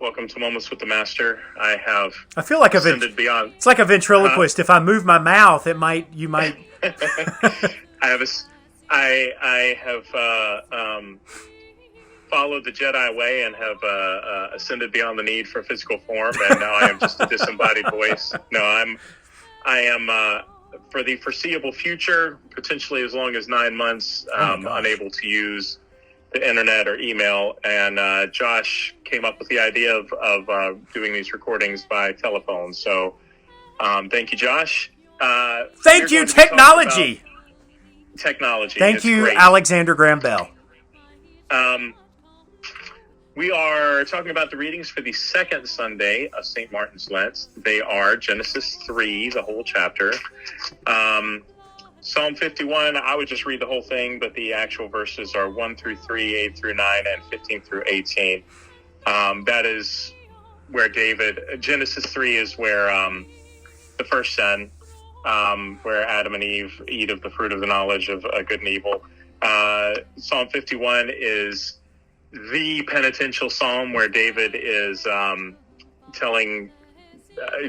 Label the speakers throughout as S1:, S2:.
S1: Welcome to Moments with the Master. I
S2: feel like
S1: ascended beyond.
S2: It's like a ventriloquist. If I move my mouth, you might.
S1: I have followed the Jedi way and have ascended beyond the need for physical form, and now I am just a disembodied voice. No, I am for the foreseeable future, potentially as long as 9 months, unable to use the internet or email. And Josh came up with the idea of doing these recordings by telephone. So thank you, Josh.
S2: Thank you, technology.
S1: Technology.
S2: Thank you,
S1: great.
S2: Alexander Graham Bell.
S1: We are talking about the readings for the second Sunday of St. Martin's Lent. They are Genesis 3, the whole chapter. Psalm 51, I would just read the whole thing, but the actual verses are 1 through 3, 8 through 9, and 15 through 18. That is where Genesis 3 is where the first sin, where Adam and Eve eat of the fruit of the knowledge of good and evil. Psalm 51 is the penitential psalm where David is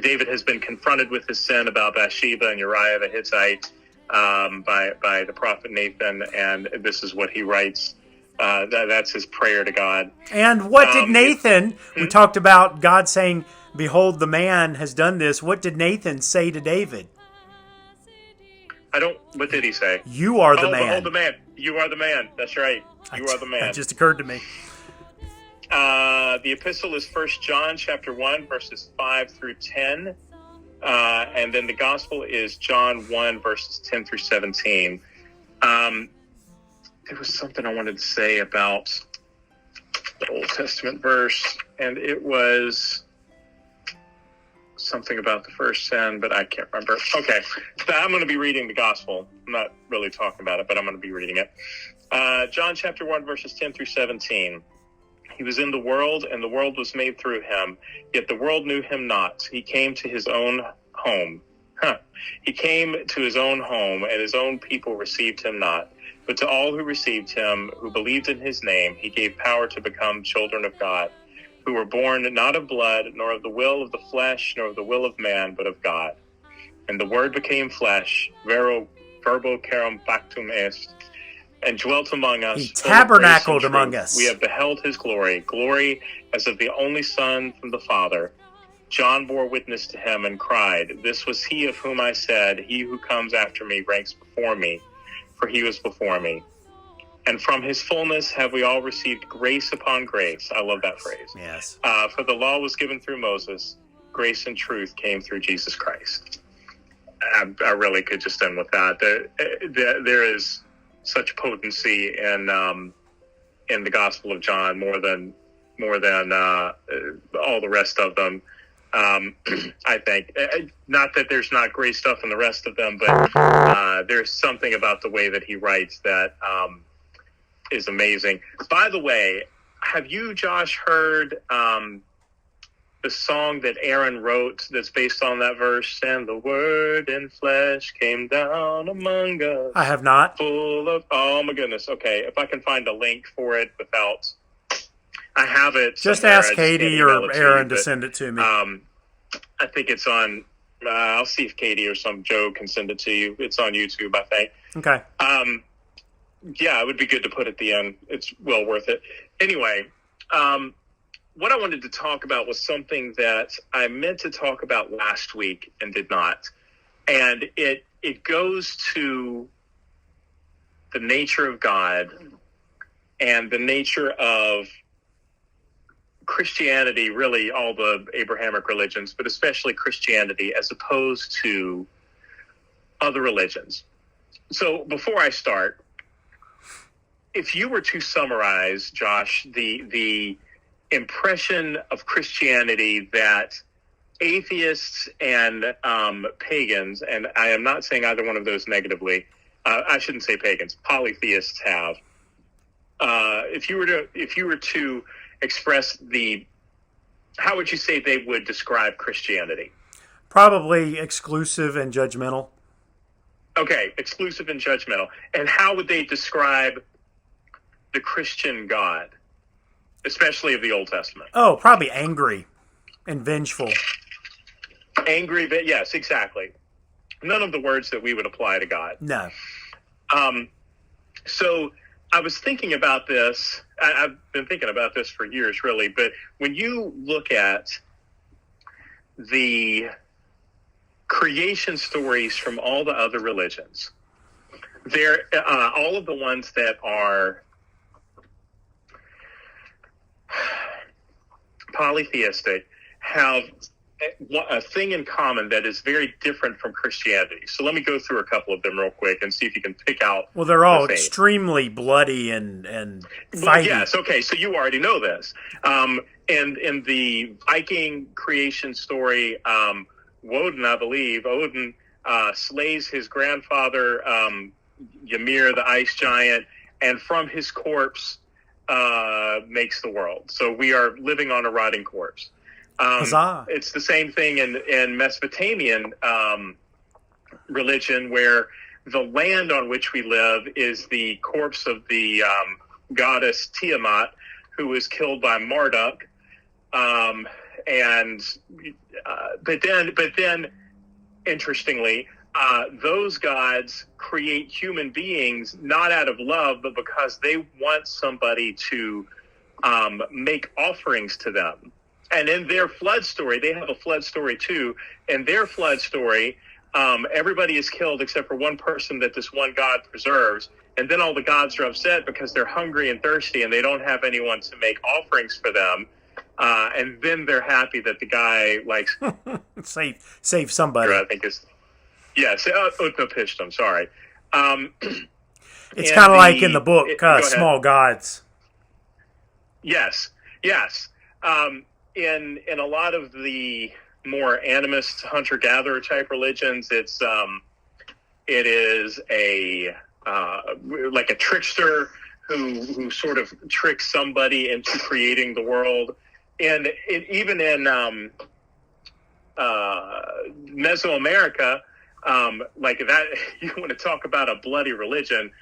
S1: David has been confronted with his sin about Bathsheba and Uriah the Hittite by the prophet Nathan, and this is what he writes. That's his prayer to God.
S2: And what did Nathan, we talked about God saying, behold, the man has done this. What did Nathan say to David?
S1: What did he say?
S2: You are the man.
S1: Behold the man. You are the man. That's right. You are the man.
S2: That just occurred to me.
S1: The epistle is 1 John chapter 1, verses 5 through 10. And then the gospel is John 1, verses 10 through 17. There was something I wanted to say about the Old Testament verse, and it was something about the first sin, but I can't remember. Okay, so I'm going to be reading the gospel. I'm not really talking about it, but I'm going to be reading it. John chapter 1, verses 10 through 17. He was in the world, and the world was made through him, yet the world knew him not. He came to his own home. He came to his own home, and his own people received him not. But to all who received him, who believed in his name, he gave power to become children of God, who were born not of blood, nor of the will of the flesh, nor of the will of man, but of God. And the word became flesh, verbo carum factum est, and dwelt among us.
S2: He tabernacled among us.
S1: We have beheld his glory as of the only Son from the Father. John bore witness to him and cried, this was he of whom I said, he who comes after me ranks before me, for he was before me. And from his fullness have we all received grace upon grace. I love that phrase.
S2: Yes.
S1: For the law was given through Moses. Grace and truth came through Jesus Christ. I really could just end with that. There is such potency in the Gospel of John, more than all the rest of them. I think, not that there's not great stuff in the rest of them, but there's something about the way that he writes that is amazing. By the way, have you, Josh, heard the song that Aaron wrote that's based on that verse? And the word in flesh came down among us.
S2: I have not.
S1: Full of, oh my goodness. Okay, if I can find a link for it without, I have it.
S2: Just
S1: somewhere.
S2: ask Katie or Aaron to send it to me.
S1: I think it's on, I'll see if Katie or Joe can send it to you. It's on YouTube, I think.
S2: Okay.
S1: Yeah, it would be good to put at the end. It's well worth it. Anyway, what I wanted to talk about was something that I meant to talk about last week and did not. And it goes to the nature of God and the nature of Christianity, really all the Abrahamic religions, but especially Christianity as opposed to other religions. So before I start, if you were to summarize, Josh, the impression of Christianity that atheists and pagans, and I am not saying either one of those negatively, I shouldn't say pagans, polytheists have, if you were to express how would you say they would describe Christianity?
S2: Probably exclusive and judgmental.
S1: Okay, exclusive and judgmental. And how would they describe the Christian God? especially of the Old Testament.
S2: Oh, probably angry and vengeful.
S1: Angry, but yes, exactly. None of the words that we would apply to God.
S2: No.
S1: So I was thinking about this. I've been thinking about this for years, really. But when you look at the creation stories from all the other religions, they're all of the ones that are polytheistic have a thing in common that is very different from Christianity. So let me go through a couple of them real quick and see if you can pick out.
S2: Well, they're all extremely bloody and fighty.
S1: Well, yes, okay, so you already know this. And in the Viking creation story, Woden, I believe, Odin slays his grandfather, Ymir, the ice giant, and from his corpse makes the world. So we are living on a rotting corpse. It's the same thing in Mesopotamian religion, where the land on which we live is the corpse of the goddess Tiamat, who was killed by Marduk. But then, interestingly, those gods create human beings not out of love, but because they want somebody to make offerings to them. And in their flood story, they have a flood story too. In their flood story, everybody is killed except for one person that this one god preserves. And then all the gods are upset because they're hungry and thirsty and they don't have anyone to make offerings for them. And then they're happy that the guy likes
S2: save somebody.
S1: I think is Utnapishtim. Sorry.
S2: It's kind of like in the book Small Gods.
S1: Yes. In a lot of the more animist hunter-gatherer type religions, it is like a trickster who sort of tricks somebody into creating the world. And even in Mesoamerica, like that, you want to talk about a bloody religion.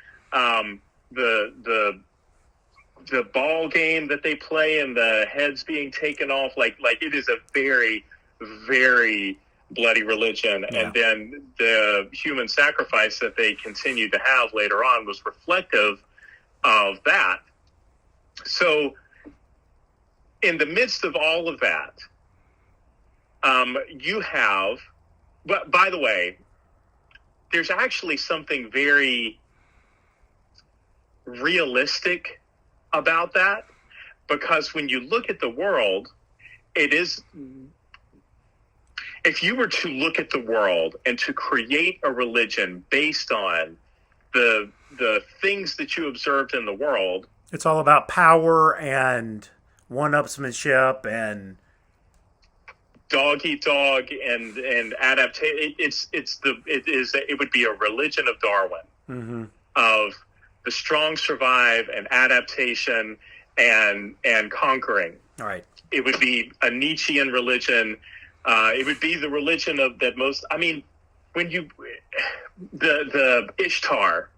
S1: The ball game that they play and the heads being taken off, like it is a very, very bloody religion. Yeah. And then the human sacrifice that they continued to have later on was reflective of that. So in the midst of all of that, you have, but by the way, there's actually something very realistic about that, because when you look at the world, if you were to look at the world and to create a religion based on the things that you observed in the world,
S2: it's all about power and one-upsmanship and
S1: dog eat dog and adaptation. It would be a religion of Darwin, mm-hmm. of the strong survive and adaptation and conquering.
S2: All right.
S1: It would be a Nietzschean religion. It would be the religion of that most. I mean, when you the Ishtar.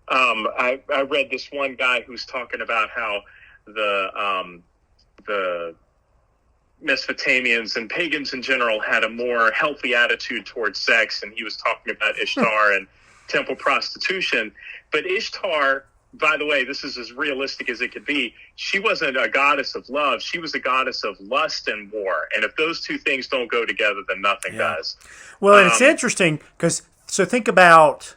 S1: I read this one guy who's talking about how the Mesopotamians and pagans in general had a more healthy attitude towards sex, and he was talking about Ishtar and temple prostitution. But Ishtar, by the way, this is as realistic as it could be. She wasn't a goddess of love. She was a goddess of lust and war. And if those two things don't go together, then nothing does.
S2: Well, and it's interesting because, so think about,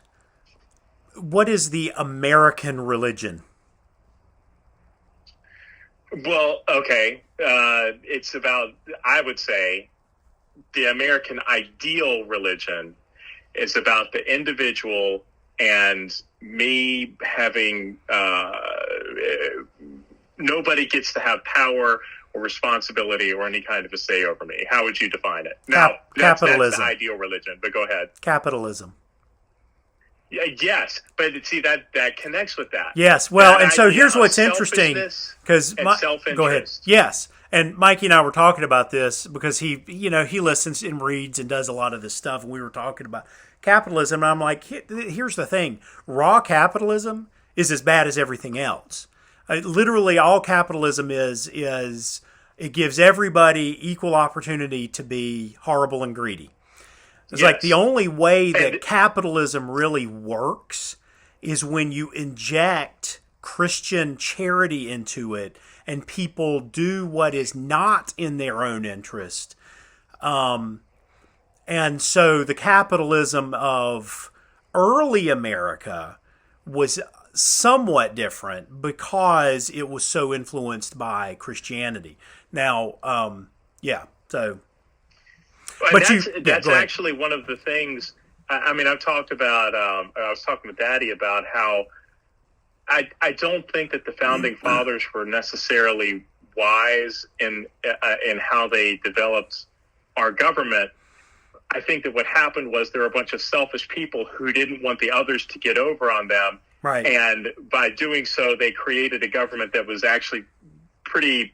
S2: what is the American religion?
S1: Well, okay. It's about, I would say, the American ideal religion is about the individual and me having, nobody gets to have power or responsibility or any kind of a say over me. How would you define it? Now,
S2: capitalism.
S1: That's the ideal religion, but go ahead.
S2: Capitalism.
S1: Yes, but see, that connects with that.
S2: Yes, well, and so here's what's interesting, because
S1: go
S2: ahead. Yes, and Mikey and I were talking about this because he listens and reads and does a lot of this stuff, and we were talking about capitalism, and I'm like, here's the thing: raw capitalism is as bad as everything else. Literally, all capitalism is it gives everybody equal opportunity to be horrible and greedy. It's like the only way that capitalism really works is when you inject Christian charity into it and people do what is not in their own interest. And so the capitalism of early America was somewhat different because it was so influenced by Christianity. Now, so...
S1: But that's actually one of the things. I mean, I've talked about. I was talking with Daddy about how I don't think that the founding fathers were necessarily wise in how they developed our government. I think that what happened was there were a bunch of selfish people who didn't want the others to get over on them,
S2: right?
S1: And by doing so, they created a government that was actually pretty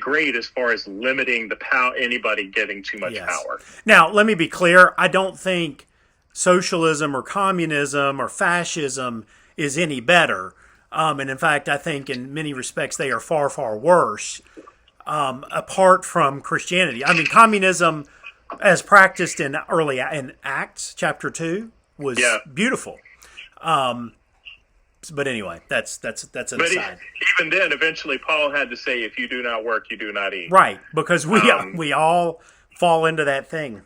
S1: great as far as limiting the power, anybody getting too much power.
S2: Now, let me be clear. I don't think socialism or communism or fascism is any better. And in fact, I think in many respects they are far, far worse, apart from Christianity. I mean, communism, as practiced in Acts chapter 2, was beautiful. But anyway, that's an aside.
S1: Even then, eventually, Paul had to say, "If you do not work, you do not eat."
S2: Right, because we all fall into that thing.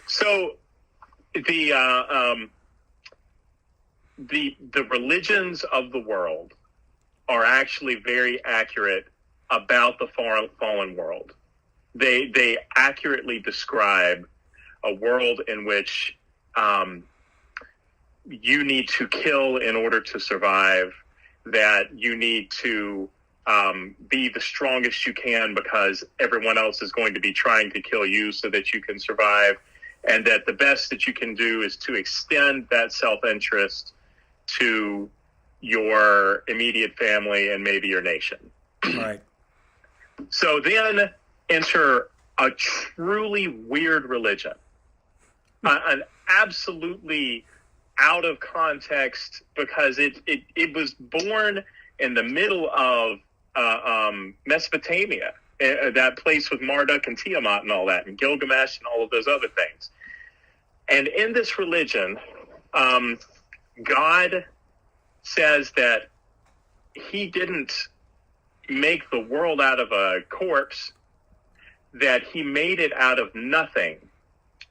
S1: So the religions of the world are actually very accurate about the fallen world. They accurately describe a world in which you need to kill in order to survive, that you need to be the strongest you can because everyone else is going to be trying to kill you so that you can survive, and that the best that you can do is to extend that self-interest to your immediate family and maybe your nation.
S2: Right.
S1: So then enter a truly weird religion, an absolutely out of context, because it was born in the middle of Mesopotamia, that place with Marduk and Tiamat and all that, and Gilgamesh and all of those other things. And in this religion, God says that he didn't make the world out of a corpse, that he made it out of nothing.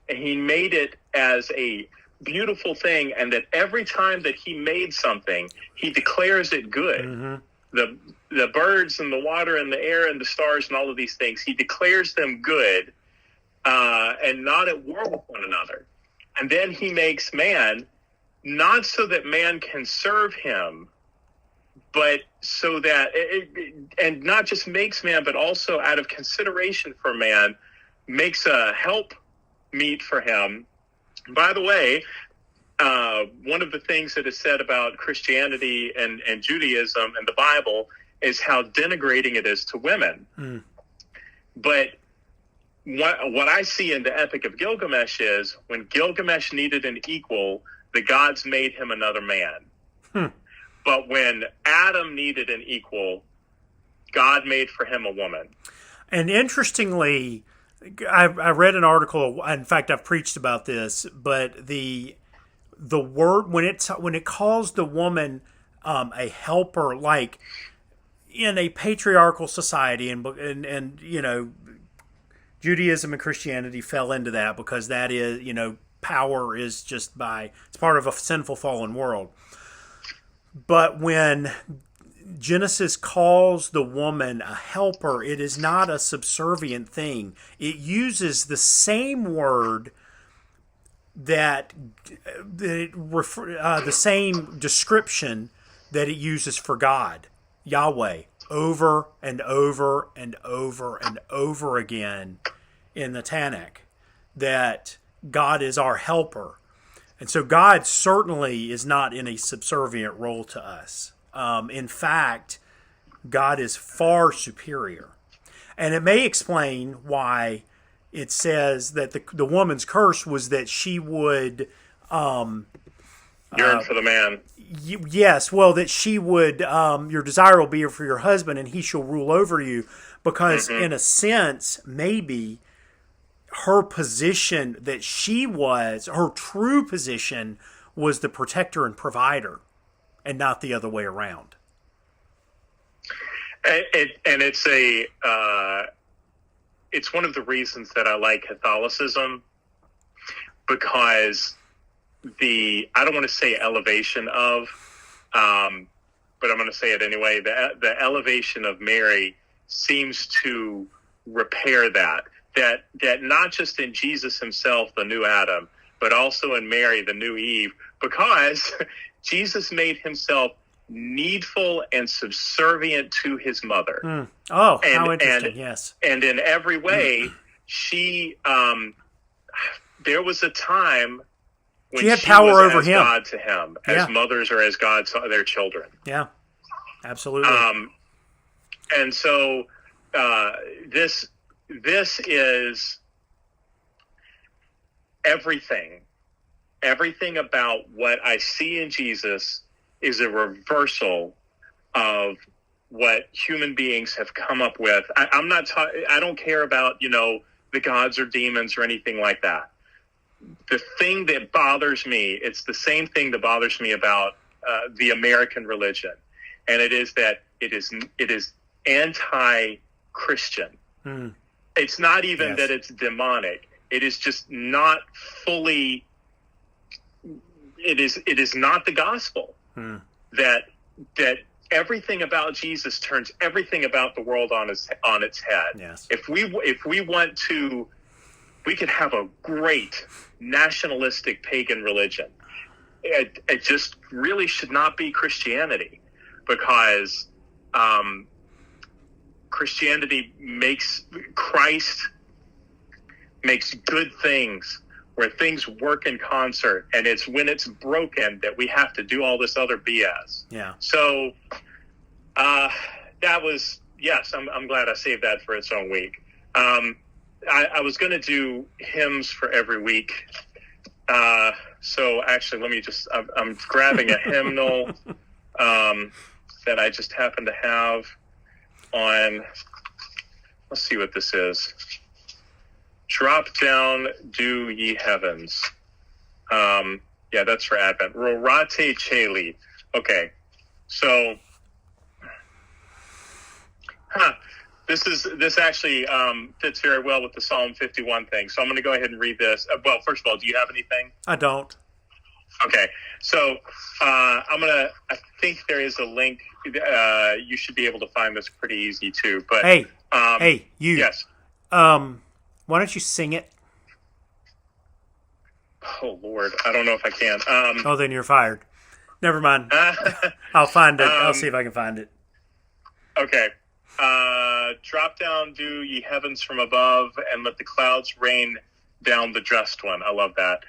S1: And he made it as a beautiful thing, and that every time that he made something, he declares it good. Mm-hmm. The birds and the water and the air and the stars and all of these things, he declares them good, and not at war with one another. And then he makes man, not so that man can serve him, but so that, and not just makes man, but also out of consideration for man, makes a help meet for him. By the way, one of the things that is said about Christianity and Judaism and the Bible is how denigrating it is to women. Mm. But what I see in the Epic of Gilgamesh is when Gilgamesh needed an equal, the gods made him another man. Hmm. But when Adam needed an equal, God made for him a woman. And
S2: interestingly, I read an article. In fact, I've preached about this. But the word when it calls the woman a helper, like in a patriarchal society, and you know, Judaism and Christianity fell into that because that is, you know, power is just it's part of a sinful fallen world. But when Genesis calls the woman a helper, it is not a subservient thing. It uses the same word the same description that it uses for God, Yahweh, over and over and over and over again in the Tanakh, that God is our helper. And so God certainly is not in a subservient role to us. In fact, God is far superior. And it may explain why it says that the woman's curse was that she would
S1: Yearn for the man.
S2: Yes, well, that she would, your desire will be for your husband, and he shall rule over you. Because, in a sense, maybe her position that she was, her true position was the protector and provider, and not the other way around.
S1: And it's one of the reasons that I like Catholicism, because I don't want to say elevation of, but I'm going to say it anyway. The elevation of Mary seems to repair that not just in Jesus himself, the new Adam, but also in Mary, the new Eve, because Jesus made himself needful and subservient to his mother.
S2: Oh, how interesting! Yes,
S1: and in every way, she. There was a time when
S2: she had power
S1: was
S2: over
S1: as
S2: him,
S1: God to him, as mothers are as God to their children.
S2: Yeah, absolutely.
S1: And so this is everything. Everything about what I see in Jesus is a reversal of what human beings have come up with. I'm not. I don't care about the gods or demons or anything like that. The thing that bothers me, it's the same thing that bothers me about the American religion, and it is that it is anti-Christian. It's not even that it's demonic. It is just not fully. It is not the gospel. That everything about Jesus turns everything about the world on its head.
S2: Yes.
S1: If we want to, we could have a great nationalistic pagan religion. It just really should not be Christianity, because Christ makes good things where things work in concert, and it's when it's broken that we have to do all this other BS.
S2: Yeah.
S1: So that was, yes, I'm glad I saved that for its own week. I was going to do hymns for every week. So actually, let me just, I'm grabbing a hymnal that I just happen to have on, let's see what this is. Drop down, do ye heavens. Yeah, that's for Advent. Rorate Coeli. Okay, so, this actually fits very well with the Psalm 51 thing. So I'm going to go ahead and read this. Well, first of all, do you have anything?
S2: I don't.
S1: Okay, so I think there is a link. You should be able to find this pretty easy too. But
S2: hey, you.
S1: Yes.
S2: Why don't you sing it?
S1: Oh Lord, I don't know if I can.
S2: Oh, then you're fired. Never mind. I'll find it. I'll see if I can find it.
S1: Okay. Drop down, do ye heavens from above, and let the clouds rain down the just one. I love that.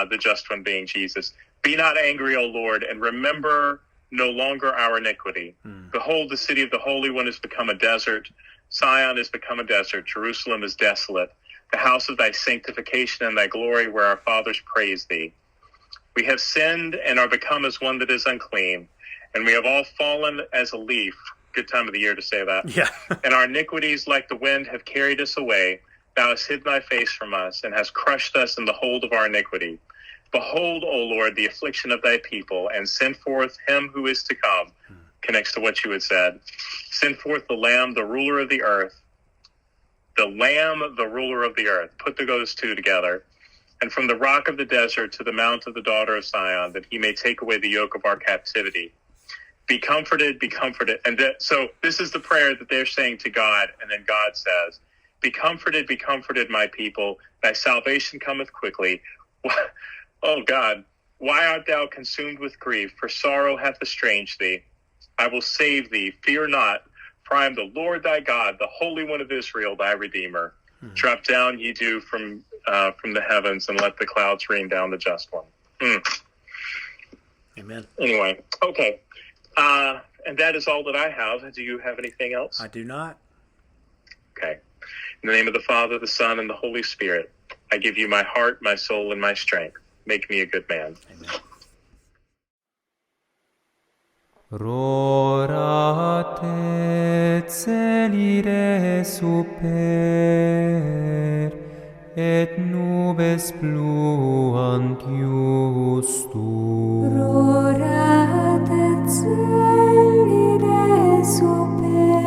S1: The just one being Jesus. Be not angry, O Lord, and remember no longer our iniquity. Behold, the city of the Holy One has become a desert. Zion has become a desert. Jerusalem is desolate. The house of thy sanctification and thy glory, where our fathers praised thee. We have sinned and are become as one that is unclean, and we have all fallen as a leaf. Good time of the year to say that.
S2: Yeah.
S1: And our iniquities, like the wind, have carried us away. Thou hast hid thy face from us, and hast crushed us in the hold of our iniquity. Behold, O Lord, the affliction of thy people, and send forth him who is to come. Connects to what you had said. Send forth the Lamb, the ruler of the earth. The Lamb, the ruler of the earth. Put those two together. And from the rock of the desert to the mount of the daughter of Zion, that he may take away the yoke of our captivity. Be comforted, be comforted. And so this is the prayer that they're saying to God. And then God says, be comforted, my people. Thy salvation cometh quickly. Oh God, why art thou consumed with grief? For sorrow hath estranged thee. I will save thee. Fear not, for I am the Lord thy God, the Holy One of Israel, thy Redeemer. Drop down, ye dew, from the heavens, and let the clouds rain down the just one.
S2: Amen.
S1: Anyway, okay. And that is all that I have. Do you have anything else?
S2: I do not.
S1: Okay. In the name of the Father, the Son, and the Holy Spirit, I give you my heart, my soul, and my strength. Make me a good man.
S2: Amen.
S3: Rorate Coeli super, et nubes pluant justum.
S4: Rorate Coeli super,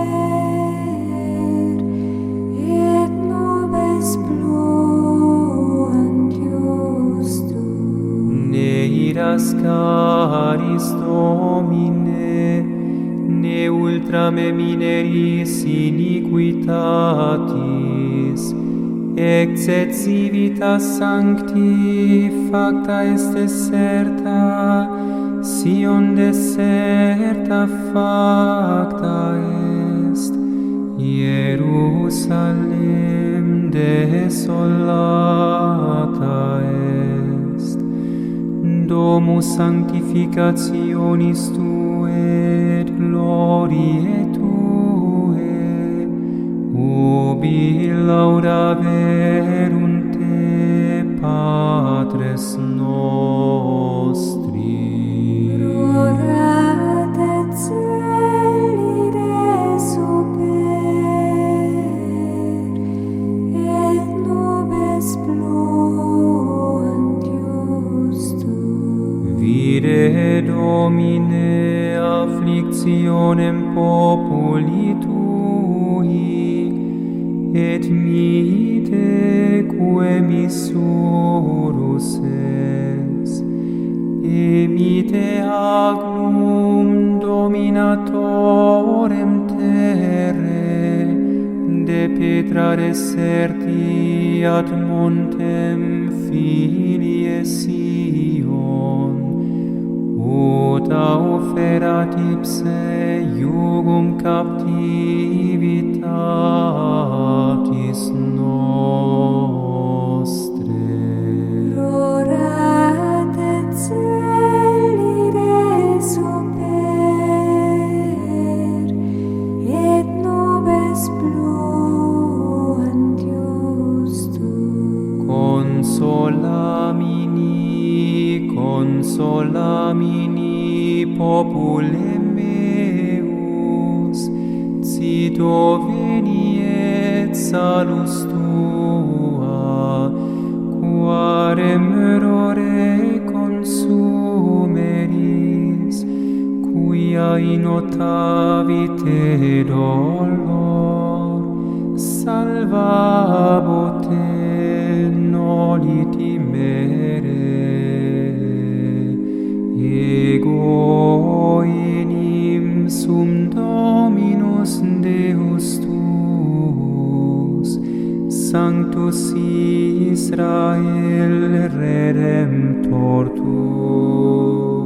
S4: et nubes pluant justum.
S3: Ne iras caris Domine, ne ultrame mineris iniquitatis, exet civitas sancti facta est deserta, Sion deserta facta est, Jerusalem desolata est. Domus sanctificationis Tuae et gloriae Tuae, ubi laudaverunt Te, Patres nostri.
S4: Rorate Coeli super, et nubes pluant justum.
S3: Vide Domine afflictionem populi Tui, et mite quae missurus es, emite agnum dominatorem terre, de petra deserti ad montem filie Sion, ut auferat ipse iugum captivitatis nostre.
S4: Rorate Coeli super, et nubes pluant justum. Consolamini
S3: populem meus, cito veniet salus Tua, quarem errore consumeris, quia innotavit dolor, salvabote noli timere. Ego enim sum Dominus Deus tuus, Sanctus Israel Redemptor tuus.